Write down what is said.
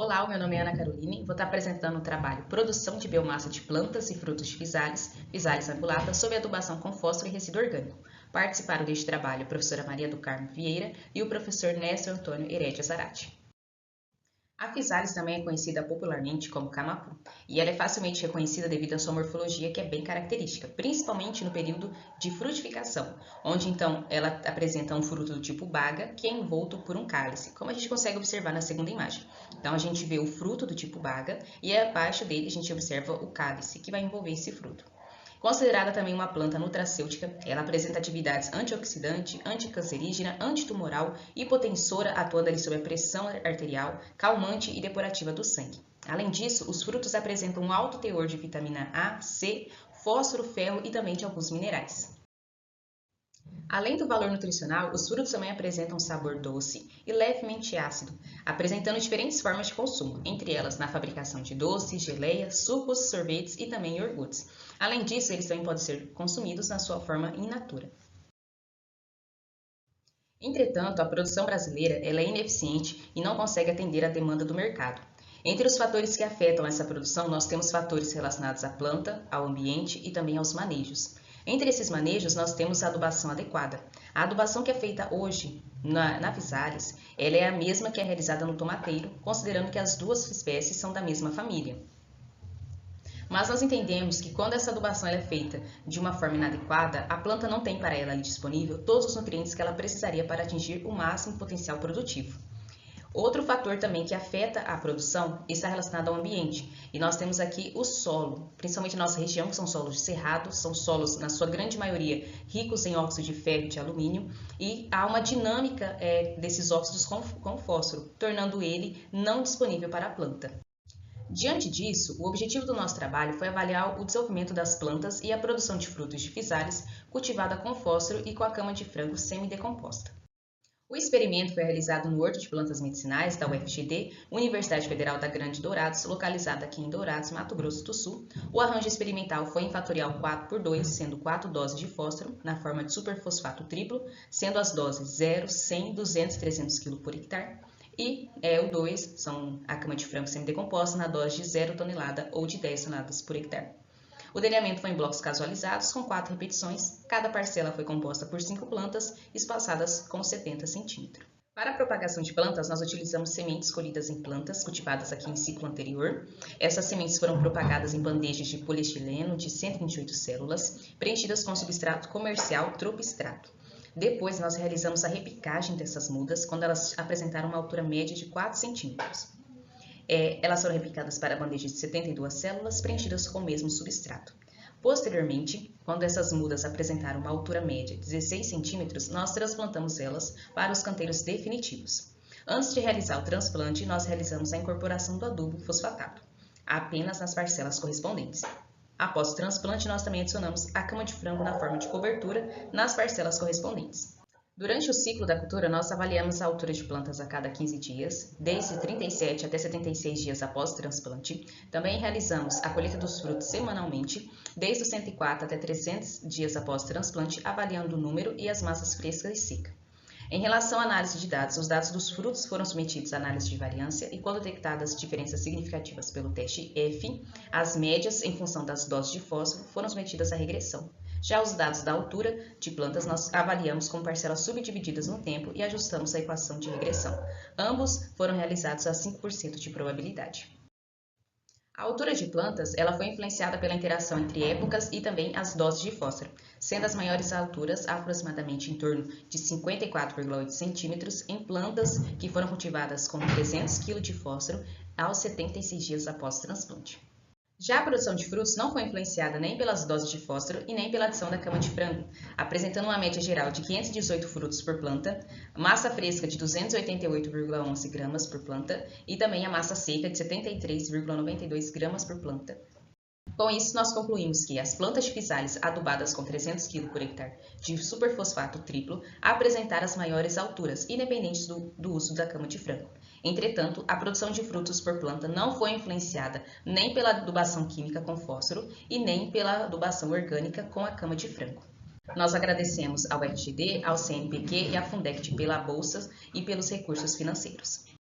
Olá, o meu nome é Ana Caroline e vou estar apresentando o trabalho Produção de Biomassa de Plantas e Frutos de Physalis angulata sob adubação com fósforo e resíduo orgânico. Participaram deste trabalho a professora Maria do Carmo Vieira e o professor Néstor Antônio Heredia Zarate. A Physalis também é conhecida popularmente como camapu, e ela é facilmente reconhecida devido à sua morfologia que é bem característica, principalmente no período de frutificação, onde então ela apresenta um fruto do tipo baga, que é envolto por um cálice, como a gente consegue observar na segunda imagem. Então a gente vê o fruto do tipo baga e abaixo dele a gente observa o cálice, que vai envolver esse fruto. Considerada também uma planta nutracêutica, ela apresenta atividades antioxidante, anticancerígena, antitumoral, hipotensora, atuando ali sobre a pressão arterial, calmante e depurativa do sangue. Além disso, os frutos apresentam um alto teor de vitamina A, C, fósforo, ferro e também de alguns minerais. Além do valor nutricional, os frutos também apresentam sabor doce e levemente ácido, apresentando diferentes formas de consumo, entre elas na fabricação de doces, geleias, sucos, sorvetes e também iogurtes. Além disso, eles também podem ser consumidos na sua forma in natura. Entretanto, a produção brasileira ela é ineficiente e não consegue atender à demanda do mercado. Entre os fatores que afetam essa produção, nós temos fatores relacionados à planta, ao ambiente e também aos manejos. Entre esses manejos, nós temos a adubação adequada. A adubação que é feita hoje na Physalis, ela é a mesma que é realizada no tomateiro, considerando que as duas espécies são da mesma família. Mas nós entendemos que quando essa adubação é feita de uma forma inadequada, a planta não tem para ela ali disponível todos os nutrientes que ela precisaria para atingir o máximo potencial produtivo. Outro fator também que afeta a produção está relacionado ao ambiente. E nós temos aqui o solo, principalmente na nossa região, que são solos de cerrado, são solos, na sua grande maioria, ricos em óxido de ferro e de alumínio, e há uma dinâmica desses óxidos com fósforo, tornando ele não disponível para a planta. Diante disso, o objetivo do nosso trabalho foi avaliar o desenvolvimento das plantas e a produção de frutos de Physalis cultivada com fósforo e com a cama de frango semidecomposta. O experimento foi realizado no Horto de Plantas Medicinais da UFGD, Universidade Federal da Grande Dourados, localizada aqui em Dourados, Mato Grosso do Sul. O arranjo experimental foi em fatorial 4/2, sendo 4 doses de fósforo, na forma de superfosfato triplo, sendo as doses 0, 100, 200 e 300 kg por hectare. E o 2 são a cama de frango semidecomposta na dose de 0 tonelada ou de 10 toneladas por hectare. O delineamento foi em blocos casualizados, com 4 repetições. Cada parcela foi composta por 5 plantas, espaçadas com 70 centímetros. Para a propagação de plantas, nós utilizamos sementes colhidas em plantas cultivadas aqui em ciclo anterior. Essas sementes foram propagadas em bandejas de poliestileno de 128 células, preenchidas com substrato comercial tropistrato. Depois, nós realizamos a repicagem dessas mudas, quando elas apresentaram uma altura média de 4 centímetros. Elas foram replicadas para bandejas de 72 células preenchidas com o mesmo substrato. Posteriormente, quando essas mudas apresentaram uma altura média de 16 centímetros, nós transplantamos elas para os canteiros definitivos. Antes de realizar o transplante, nós realizamos a incorporação do adubo fosfatado, apenas nas parcelas correspondentes. Após o transplante, nós também adicionamos a cama de frango na forma de cobertura nas parcelas correspondentes. Durante o ciclo da cultura, nós avaliamos a altura de plantas a cada 15 dias, desde 37 até 76 dias após o transplante. Também realizamos a colheita dos frutos semanalmente, desde os 104 até 300 dias após o transplante, avaliando o número e as massas frescas e secas. Em relação à análise de dados, os dados dos frutos foram submetidos à análise de variância e, quando detectadas diferenças significativas pelo teste F, as médias em função das doses de fósforo foram submetidas à regressão. Já os dados da altura de plantas nós avaliamos com parcelas subdivididas no tempo e ajustamos a equação de regressão. Ambos foram realizados a 5% de probabilidade. A altura de plantas ela foi influenciada pela interação entre épocas e também as doses de fósforo, sendo as maiores alturas aproximadamente em torno de 54,8 centímetros em plantas que foram cultivadas com 300 kg de fósforo aos 76 dias após o transplante. Já a produção de frutos não foi influenciada nem pelas doses de fósforo e nem pela adição da cama de frango, apresentando uma média geral de 518 frutos por planta, massa fresca de 288,11 gramas por planta e também a massa seca de 73,92 gramas por planta. Com isso, nós concluímos que as plantas de Physalis adubadas com 300 kg por hectare de superfosfato triplo apresentaram as maiores alturas, independentes do uso da cama de frango. Entretanto, a produção de frutos por planta não foi influenciada nem pela adubação química com fósforo e nem pela adubação orgânica com a cama de frango. Nós agradecemos ao FGD, ao CNPq e à Fundect pela bolsa e pelos recursos financeiros.